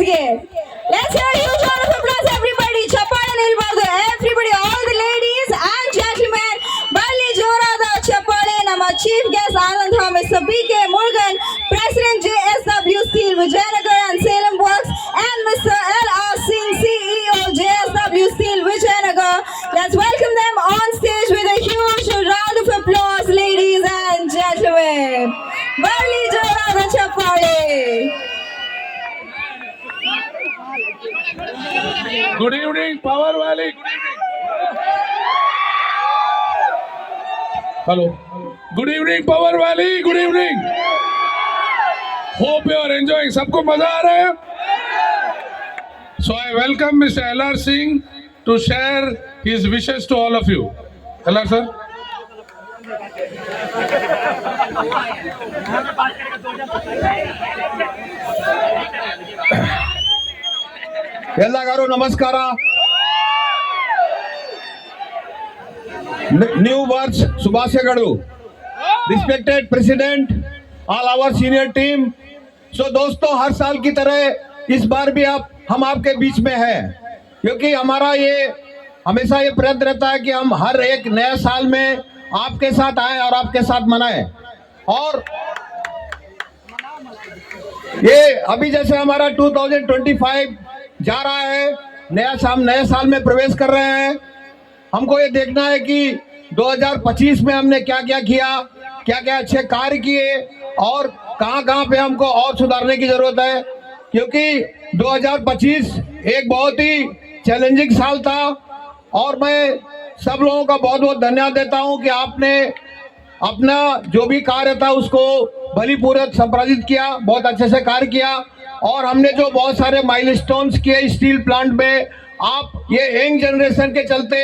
again. Let's hear a huge round of applause, everybody. Chappal Nilbadu, everybody, all the ladies and gentlemen. Balli Jorada Chappale, nama chief guest Anand Thomas, Mr. B.K. Morgan, President JSW Steel Vijayanagar and Salem Works, and Mr. L.R. Singh, CEO JSW Steel Vijayanagar. Let's welcome them on stage with a huge round of applause, ladies and gentlemen. Balli Jorada Chappale. Good evening, Power Valley. Good evening. Hello. Good evening, Power Valley. Good evening. Hope you are enjoying. सबको मजा आ रहा है? So I welcome Mr. L.R. Singh to share his wishes to all of you. L.R. sir. ಎಲ್ಲರಿಗೂ ನಮಸ್ಕಾರ. New वर्ष शुभाशयಗಳು. Respected president, all our senior team. So दोस्तों, हर साल की तरह इस बार भी हम आपके बीच में हैं, क्योंकि हमारा ये हमेशा ये प्रयत्न रहता है कि हम हर एक नए साल में आपके साथ आए और आपके साथ मनाएं. और ये अभी जैसे हमारा 2025 जा रहा है, नए साल में प्रवेश कर रहे हैं. हमको ये देखना है कि 2025 में हमने क्या क्या किया, क्या क्या अच्छे कार्य किए और कहाँ पे हमको और सुधारने की जरूरत है, क्योंकि 2025 एक बहुत ही चैलेंजिंग साल था. और मैं सब लोगों का बहुत बहुत धन्यवाद देता हूं कि आपने अपना जो भी कार्य था उसको भलीपूर्वक संपादित किया, बहुत अच्छे से कार्य किया. और हमने जो बहुत सारे माइलस्टोन्स किए स्टील प्लांट में, आप ये यंग जनरेशन के चलते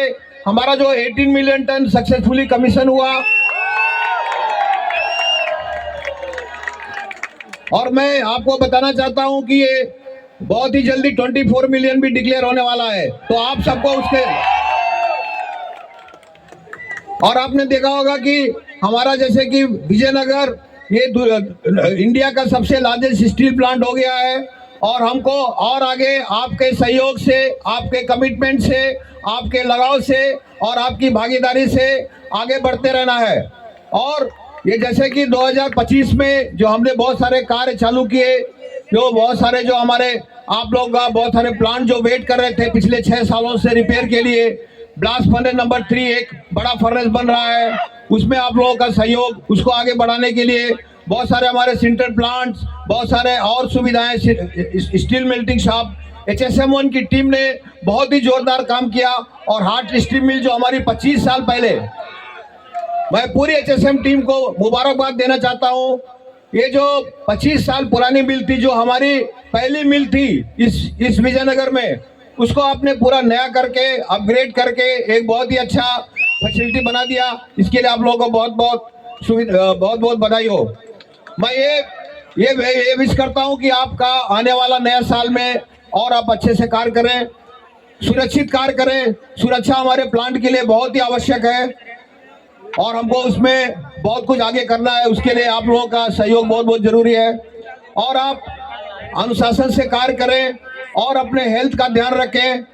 हमारा जो 18 मिलियन टन सक्सेसफुली कमीशन हुआ. और मैं आपको बताना चाहता हूं कि ये बहुत ही जल्दी 24 मिलियन भी डिक्लेयर होने वाला है. तो आप सबको उसके, और आपने देखा होगा कि हमारा जैसे कि विजयनगर ये इंडिया का सबसे लार्जेस्ट स्टील प्लांट हो गया है. और हमको और आगे आपके सहयोग से, आपके कमिटमेंट से, आपके लगाव से और आपकी भागीदारी से आगे बढ़ते रहना है. और ये जैसे कि 2025 में जो हमने बहुत सारे कार्य चालू किए, जो बहुत सारे जो हमारे आप लोग का बहुत सारे प्लांट जो वेट कर रहे थे पिछले 6 सालों से रिपेयर के लिए, ब्लास्ट फर्नेस नंबर 3 एक बड़ा फर्नेस बन रहा है, उसमें आप लोगों का सहयोग, उसको आगे बढ़ाने के लिए बहुत सारे हमारे सिंटर प्लांट्स, बहुत सारे और सुविधाएं, स्टील मेल्टिंग शॉप, HSM1 की टीम ने बहुत ही जोरदार काम किया. और हार्ट स्टील मिल जो हमारी 25 साल पहले, मैं पूरी HSM टीम को मुबारकबाद देना चाहता हूं. ये जो 25 साल पुरानी मिल थी, जो हमारी पहली मिल थी इस विजयनगर में, उसको आपने पूरा नया करके, अपग्रेड करके एक बहुत ही अच्छा फैसिलिटी बना दिया. इसके लिए आप लोगों को बहुत बहुत बधाई हो. मैं ये विश करता हूं कि आपका आने वाला नया साल में और आप अच्छे से कार्य करें, सुरक्षित कार्य करें. सुरक्षा हमारे प्लांट के लिए बहुत ही आवश्यक है और हमको उसमें बहुत कुछ आगे करना है. उसके लिए आप लोगों का सहयोग बहुत बहुत जरूरी है. और आप अनुशासन से कार्य करें और अपने हेल्थ का ध्यान रखें.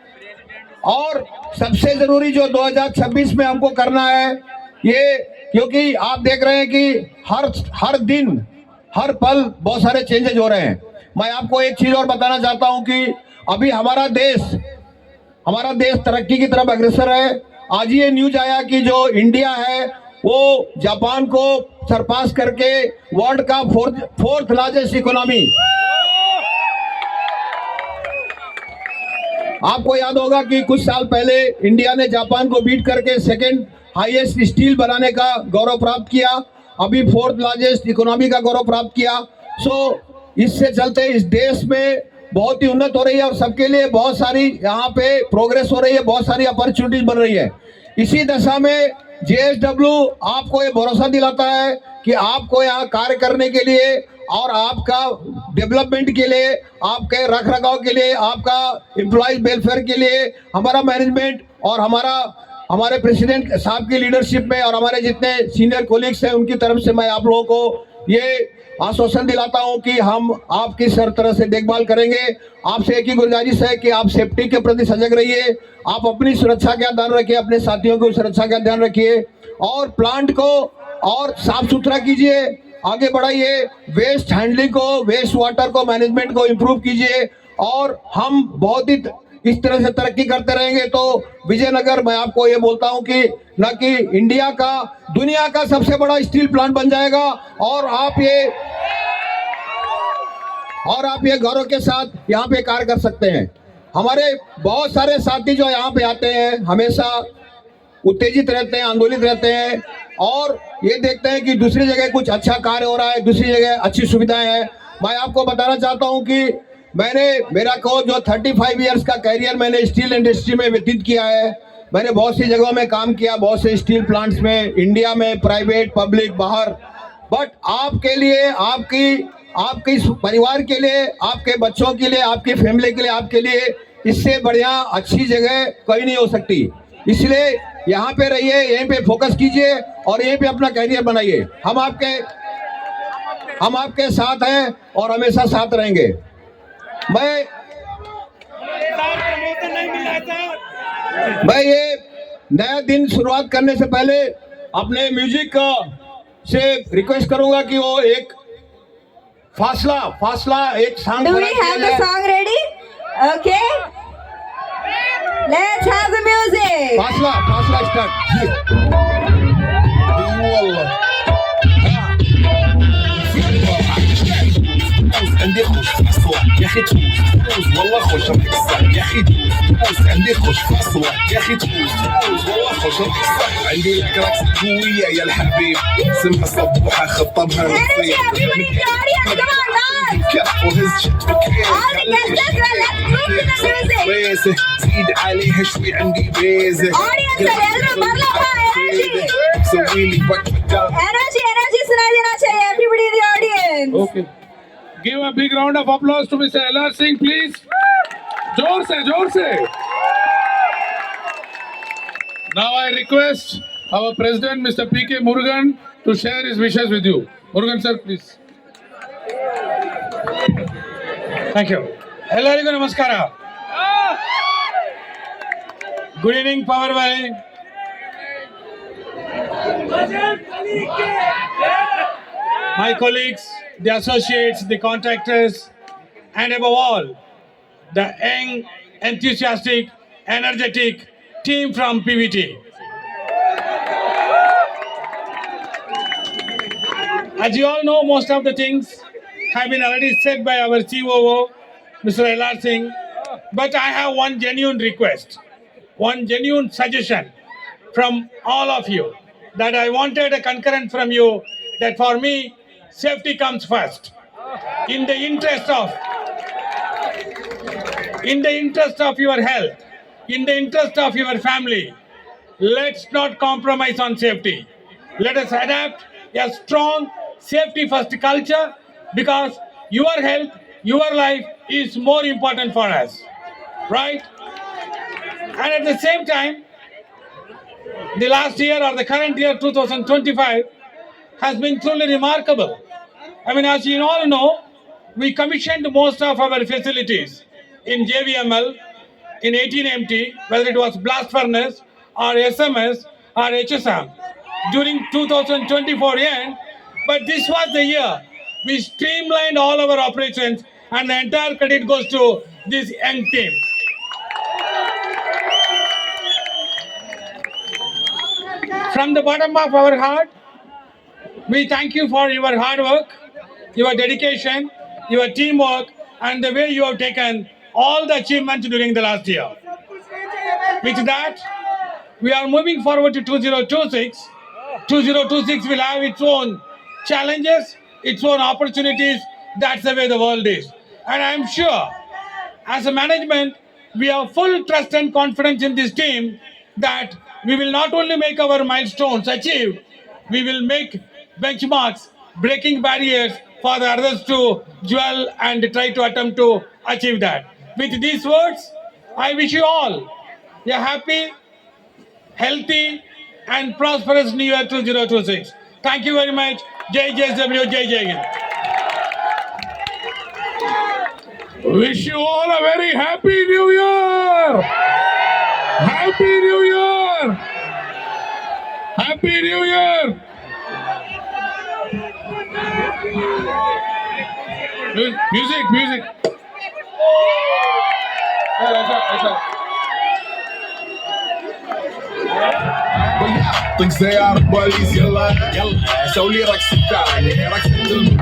और सबसे जरूरी जो 2026 में हमको करना है ये, क्योंकि आप देख रहे हैं कि हर दिन, हर पल बहुत सारे चेंजेज हो रहे हैं. मैं आपको एक चीज और बताना चाहता हूं कि अभी हमारा देश तरक्की की तरफ अग्रसर है. आज ये न्यूज आया कि जो इंडिया है वो जापान को सरपास करके वर्ल्ड का फोर्थ लार्जेस्ट इकोनॉमी. आपको याद होगा कि कुछ साल पहले इंडिया ने जापान को बीट करके सेकंड हाईएस्ट स्टील बनाने का गौरव प्राप्त किया, अभी फोर्थ लार्जेस्ट इकोनॉमी का गौरव प्राप्त किया. सो इससे चलते इस देश में बहुत ही उन्नत हो रही है और सबके लिए बहुत सारी यहाँ पे प्रोग्रेस हो रही है, बहुत सारी अपॉर्चुनिटीज बन रही है. इसी दशा में JSW आपको ये भरोसा दिलाता है कि आपको यहाँ कार्य करने के लिए और आपका डेवलपमेंट के लिए, आपके रख रखाव के लिए, आपका एम्प्लॉयज वेलफेयर के लिए हमारा मैनेजमेंट और हमारे प्रेसिडेंट साहब की लीडरशिप में और हमारे जितने सीनियर कोलीग्स हैं उनकी तरफ से मैं आप लोगों को ये आश्वासन दिलाता हूं कि हम आपकी हर तरह से देखभाल करेंगे। आपसे एक ही गुजारिश है कि आप सेफ्टी के प्रति सजग रहिए, आप अपनी सुरक्षा का ध्यान रखिए, अपने साथियों की सुरक्षा का ध्यान रखिए और प्लांट को और साफ सुथरा कीजिए, आगे बढ़ाइए, वेस्ट हैंडलिंग को, वेस्ट वाटर को, मैनेजमेंट को इम्प्रूव कीजिए और हम बहुत ही इस तरह से तरक्की करते रहेंगे तो विजयनगर, मैं आपको ये बोलता हूं कि न कि इंडिया का, दुनिया का सबसे बड़ा स्टील प्लांट बन जाएगा और आप ये गौरव के साथ यहाँ पे कार्य कर सकते हैं। हमारे बहुत सारे साथी जो यहाँ पे आते हैं हमेशा उत्तेजित रहते हैं, आंदोलित रहते हैं और ये देखते हैं कि दूसरी जगह कुछ अच्छा कार्य हो रहा है, दूसरी जगह अच्छी सुविधाएं हैं। मैं आपको बताना चाहता हूं कि मेरा को जो 35 इयर्स का कैरियर मैंने स्टील इंडस्ट्री में व्यतीत किया है। मैंने बहुत सी जगहों में काम किया, बहुत से स्टील प्लांट्स में, इंडिया में, प्राइवेट, पब्लिक, बाहर। बट आपके लिए, आपकी परिवार के लिए, आपके बच्चों के लिए, आपकी फैमिली के लिए, आपके लिए इससे बढ़िया अच्छी जगह कोई नहीं हो सकती। इसलिए यहाँ पे रहिए, यहीं पे फोकस कीजिए और यहीं पे अपना कैरियर बनाइए। हम आपके साथ हैं और हमेशा साथ रहेंगे। मैं ये नया दिन शुरुआत करने से पहले अपने म्यूजिक से रिक्वेस्ट करूंगा कि वो एक फासला एक song. Do we have the song ready? Okay. Let's have the music. फासला start. عندي خوش فاصلة يا اخي تفوز والله خوش القصة يا اخي تفوز عندي خوش فاصلة يا اخي تفوز والله خوش القصة عندي لك راكس قوية يا الحبيب سمها صبوحة خطبها Energy, everybody in the audience, come on, dance. كف وهز شتك All the guests as well, let's move to the music. بيزة زيد عليها شوي عندي بيزة Audience, ಎಲ್ಲರೂ ಬರ್ಲಪ್ಪ, energy. سويلي وقت Energy सुनाई देना चाहिए, everybody in the audience. Okay. Give a big round of applause to Mr. LR Singh, please. जोर से. Now I request our President, Mr. P.K. Murugan, to share his wishes with you. Murugan sir, please. Thank you. ಎಲ್ಲರಿಗೂ ನಮಸ್ಕಾರ. Good evening Power Valley. My colleagues, the associates, the contractors, and above all, the young, enthusiastic, energetic team from PVT. As you all know, most of the things have been already said by our COO, Mr. LR Singh, but I have one genuine request, one genuine suggestion from all of you, that I wanted a concurrence from you, that for me, safety comes first. In the interest of your health, in the interest of your family, let's not compromise on safety. Let us adapt a strong safety first culture, because your health, your life is more important for us, right? And at the same time, the last year or the current year 2025 has been truly remarkable. I mean, as you all know, we commissioned most of our facilities in JVML, in 18MT, whether it was blast furnace or SMS or HSM during 2024 end. But this was the year we streamlined all our operations, and the entire credit goes to this young team. From the bottom of our heart, we thank you for your hard work, your dedication, your teamwork, and the way you have taken all the achievements during the last year. With that, we are moving forward to 2026. 2026 will have its own challenges, its own opportunities. That's the way the world is. And I'm sure, as a management, we have full trust and confidence in this team that we will not only make our milestones achieved, we will make benchmarks, breaking barriers for the others to dwell and try to attempt to achieve that. With these words, I wish you all a happy, healthy, and prosperous New Year 2026. Thank you very much. Jai JSW, Jai Jai Hind. Wish you all a very happy new year. Happy new year. Happy new year. Music, music. طق سيارة بوليس يلا يلا سوي لي رقص الثاني رقص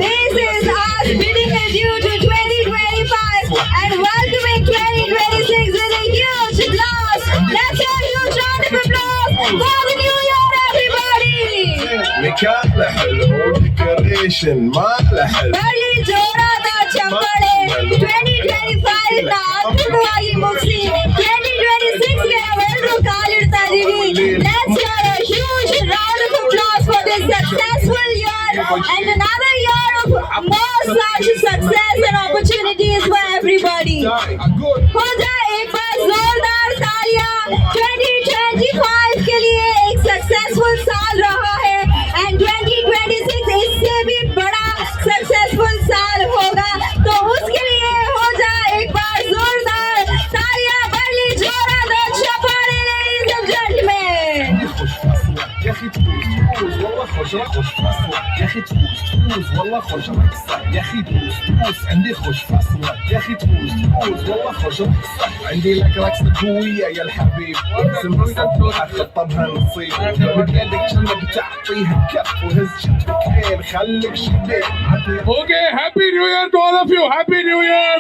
This is us bidding adieu to 2025 and welcoming 2026 with a huge applause. Let's hear a huge round of applause for the new year, everybody. مكان حلو ديكوريشن ما له حل ಬರಲಿ ಜೋರಾದ ಚಪ್ಪಾಳೆ 2025 ನ ಅದ್ಭುತವಾಗಿ ಮುಗಿಸಿ 2026 ಗೆ ನಾವೆಲ್ಲರೂ ಕಾಲಿಡ್ತಾ ಇದೀವಿ. Let's hear a huge round of applause for this successful year and another year of more such success and opportunities for everybody. हो जाए एक बार जोरदार तालियां 2025 के लिए एक सक्सेसफुल साल रहा है एंड 2026 इससे भी बड़ा सक्सेसफुल साल होगा तो उसके लिए हो जाए एक बार जोरदार तालियां बरली जोरदार चप्पाळे ladies and gentlemen. يا اخي تفوز والله خوش خوش فصلة يا اخي تفوز والله خوش رقصة يا اخي تفوز عندي خوش فصلة يا اخي تفوز والله خوش رقصة عندي لك رقصة قوية يا الحبيب سمسة خطبها نصيب بيدك كنا بتعطيها كف وهز شتك خير خليك شديد Okay, happy new year to all of you. Happy new year.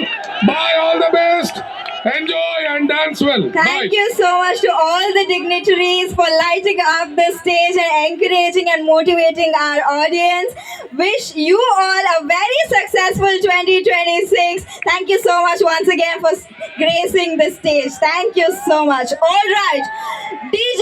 Bye, all the best. Enjoy and dance well. Thank Bye. you so much to all the dignitaries for lighting up the stage and encouraging and motivating our audience. Wish you all a very successful 2026. Thank you so much once again for gracing the stage. Thank you so much. All right, DJ